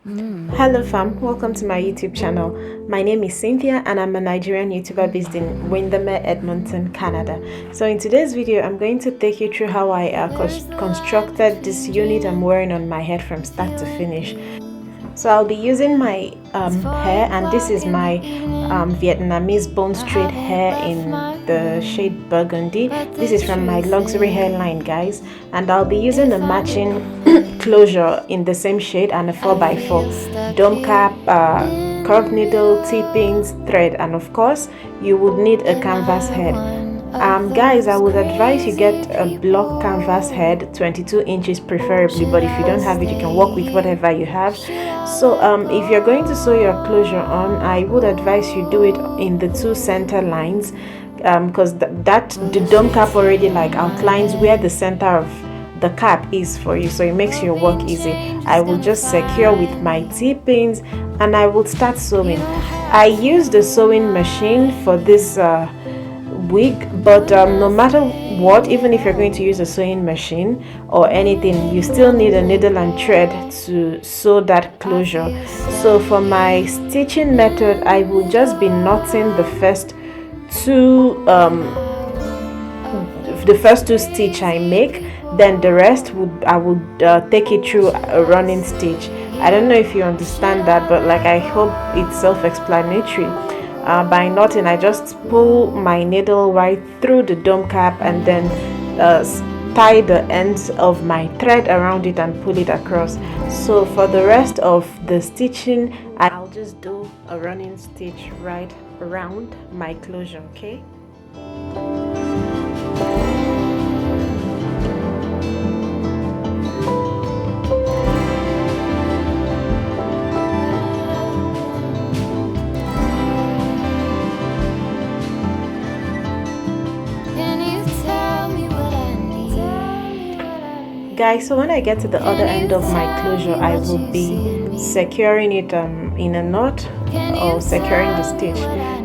Hello fam, welcome to my YouTube channel. My name is Cynthia and I'm a Nigerian YouTuber based in Windermere, Edmonton, Canada. So in today's video, I'm going to take you through how I constructed this unit I'm wearing on my head from start to finish. So I'll be using my hair, and this is my Vietnamese bone straight hair in the shade burgundy. This is from my luxury hairline, guys, and I'll be using a matching closure in the same shade and a 4x4 dome cap, curved needle, T-pins, thread, and of course you would need a canvas head. Guys, I would advise you get a block canvas head, 22 inches preferably, but if you don't have it, you can work with whatever you have. So if you're going to sew your closure on, I would advise you do it in the 2 center lines, because the dome cap already like outlines where the center of the cap is for you, so it makes your work easy. I will just secure with my T-pins and I will start sewing. I use the sewing machine for this wig, but no matter what, even if you're going to use a sewing machine or anything, you still need a needle and thread to sew that closure. So for my stitching method, I will just be knotting the first two stitch I make, then the rest I would take it through a running stitch. I don't know if you understand that, but like I hope it's self-explanatory. By knotting, I just pull my needle right through the dome cap and then tie the ends of my thread around it and pull it across. So for the rest of the stitching, I'll just do a running stitch right around my closure, okay? Guys, so when I get to the other end of my closure, I will be securing it in a knot or securing the stitch.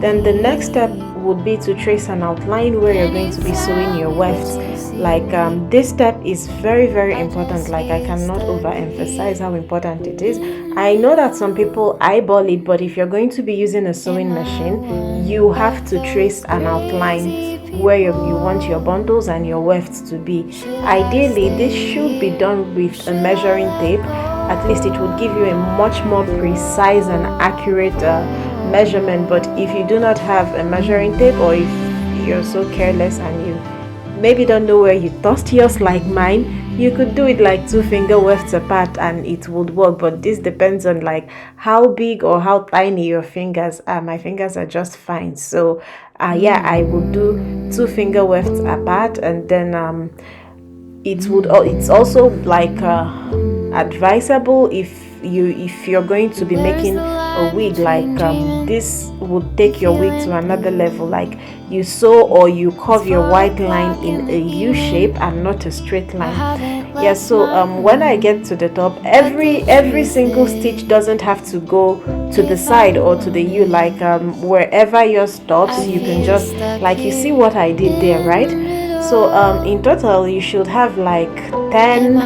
Then the next step would be to trace an outline where you're going to be sewing your wefts. Like this step is very important. Like I cannot overemphasize how important it is. I know that some people eyeball it, but if you're going to be using a sewing machine, you have to trace an outline where you want your bundles and your wefts to be. Ideally, this should be done with a measuring tape. At least it would give you a much more precise and accurate measurement. But if you do not have a measuring tape, or if you're so careless and you maybe don't know where you tossed yours like mine, you could do it like 2 finger wefts apart and it would work. But this depends on like how big or how tiny your fingers are. My fingers are just fine, so yeah, I would do 2 finger wefts apart. And then it's also like advisable if you're going to be making a wig, like this would take your wig to another level. Like you sew or you curve your white line in a U shape and not a straight line. Yeah, so when I get to the top, every single stitch doesn't have to go to the side or to the U. Like wherever yours stops, you can just, like, you see what I did there, right? So in total you should have like 10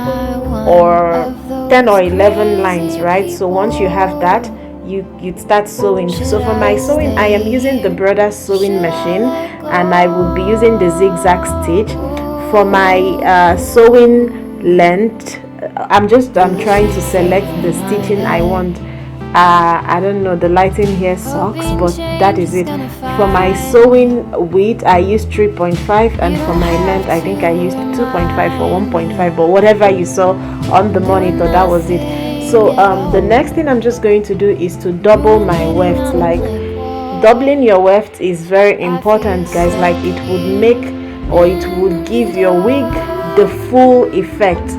or 11 lines, right? So once you have that, you'd start sewing. So for my sewing, I am using the Brother sewing machine and I will be using the zigzag stitch. For my sewing length, I'm trying to select the stitching I want. I don't know, the lighting here sucks, but that is it. For my sewing width, I used 3.5, and for my length, I think I used 2.5 or 1.5, but whatever you saw on the monitor, that was it. So the next thing I'm just going to do is to double my weft. Like doubling your weft is very important, guys. Like it would make, or it would give your wig the full effect,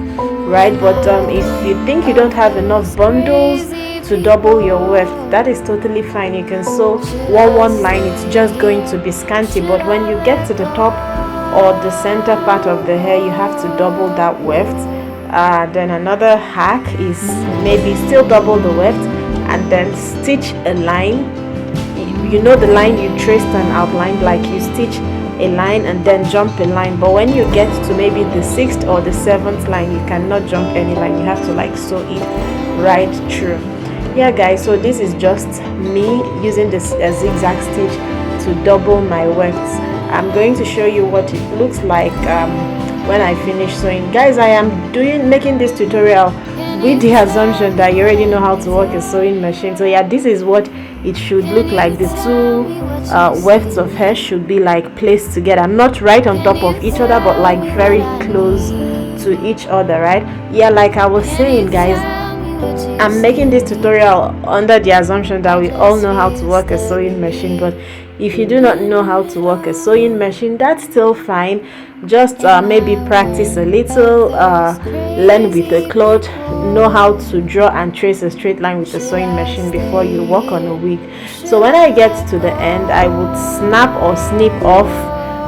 right? But if you think you don't have enough bundles to double your weft, that is totally fine. You can sew one line, it's just going to be scanty. But when you get to the top or the center part of the hair, you have to double that weft. Then another hack is maybe still double the weft and then stitch a line. You know the line you traced and outlined, like you stitch a line and then jump a line. But when you get to maybe the 6th or the 7th line, you cannot jump any line. You have to like sew it right through. Yeah guys, so this is just me using this zigzag stitch to double my wefts. I'm going to show you what it looks like when I finish sewing. Guys, I am making this tutorial with the assumption that you already know how to work a sewing machine. So yeah, this is what it should look like. The two wefts of hair should be like placed together, not right on top of each other, but like very close to each other, right? Yeah, like I was saying guys, I'm making this tutorial under the assumption that we all know how to work a sewing machine, but if you do not know how to work a sewing machine, that's still fine. Just maybe practice a little, learn with a cloth, know how to draw and trace a straight line with a sewing machine before you work on a wig. So when I get to the end, I would snap or snip off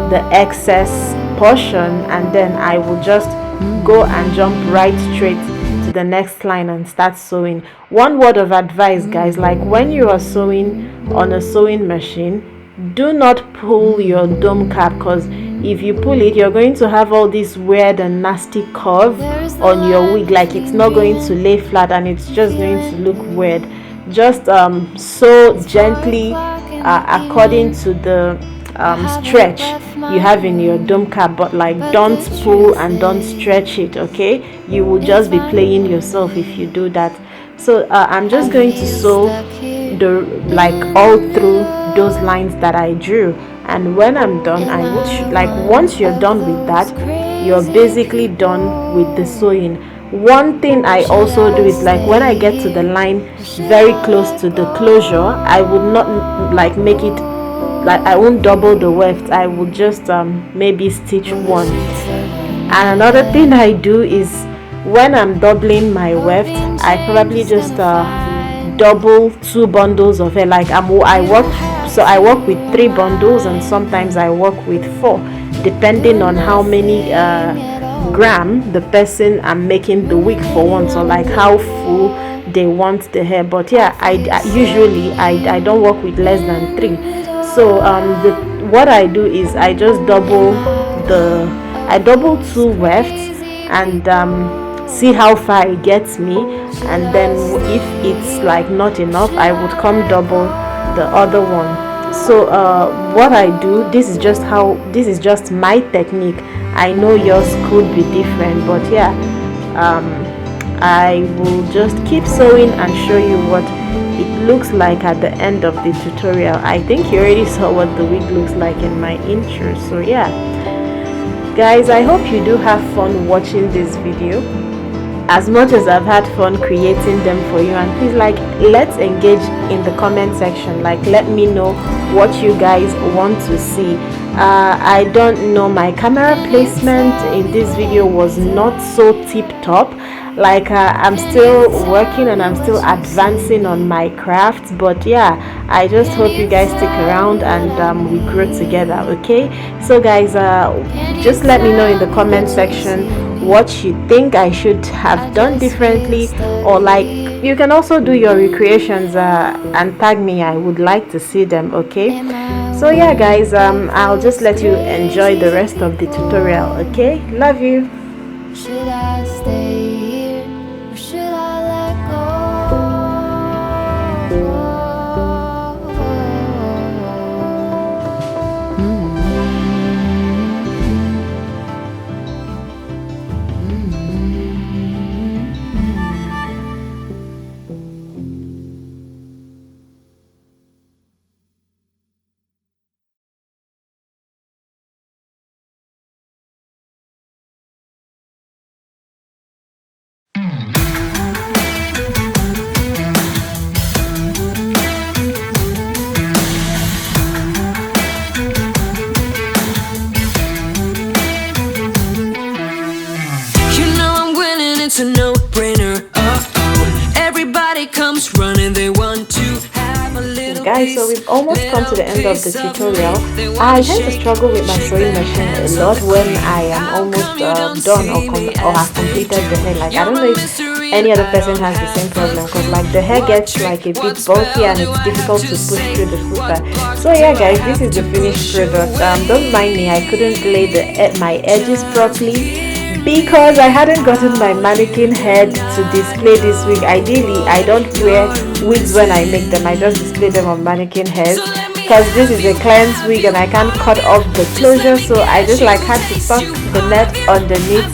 the excess portion, and then I will just go and jump right straight to the next line and start sewing. One word of advice guys, like when you are sewing on a sewing machine, do not pull your dome cap, because if you pull it, you're going to have all this weird and nasty curve on your wig. Like it's not going to lay flat and it's just going to look weird. Just sew gently according to the stretch you have in your dome cap, but like don't pull and don't stretch it, okay? You will just be playing yourself if you do that. So I'm just going to sew all through those lines that I drew, and when I'm done, I would like once you're done with that, you're basically done with the sewing. One thing I also do is like when I get to the line very close to the closure, I would not like make it like I won't double the weft. I will just maybe stitch one. And another thing I do is when I'm doubling my weft, I probably just double 2 bundles of hair. Like I work with 3 bundles, and sometimes I work with 4, depending on how many gram the person I'm making the wig for wants, or like how full they want the hair. But yeah, I usually don't work with less than 3. So what I do is I just double 2 wefts and see how far it gets me, and then if it's like not enough, I would come double the other one. So what I do, this is just my technique. I know yours could be different, but yeah, I will just keep sewing and show you what it looks like at the end of the tutorial. I think you already saw what the wig looks like in my intro. So yeah guys, I hope you do have fun watching this video as much as I've had fun creating them for you. And please, like, let's engage in the comment section. Like, let me know what you guys want to see. I don't know, my camera placement in this video was not so tip top. Like I'm still working and I'm still advancing on my craft, but yeah, I just hope you guys stick around and we grow together. Okay, so guys, just let me know in the comment section what you think I should have done differently, or like you can also do your recreations and tag me. I would like to see them. Okay, so yeah guys, I'll just let you enjoy the rest of the tutorial. Okay, love you. Should I stay here or should I let It's a no-brainer. Everybody comes running, they want to have a little. Guys, so we've almost come to the end of the tutorial. I tend to struggle with my sewing machine a lot when I am almost done or have completed the hair. Like, I don't know if any other person has the same problem, because like the hair gets like a bit bulky and it's difficult to push through the footer. So yeah guys, this is the finished product. Don't mind me, I couldn't lay my edges properly. because I hadn't gotten my mannequin head to display this wig. Ideally, I don't wear wigs when I make them. I just display them on mannequin heads because this is a client's wig and I can't cut off the closure, so I just like had to tuck the net underneath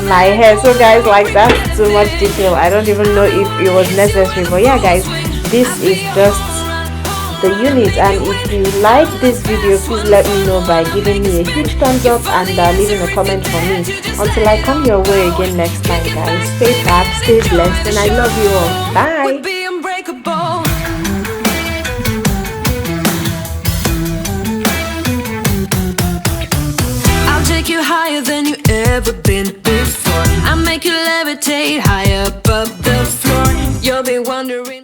my hair. So guys, like, that's too much detail. I don't even know if it was necessary, but yeah guys, this is just the unit. And if you like this video, please let me know by giving me a huge thumbs up and leaving a comment for me. Until I come your way again next time guys, stay fab, stay blessed, and I love you all. Bye.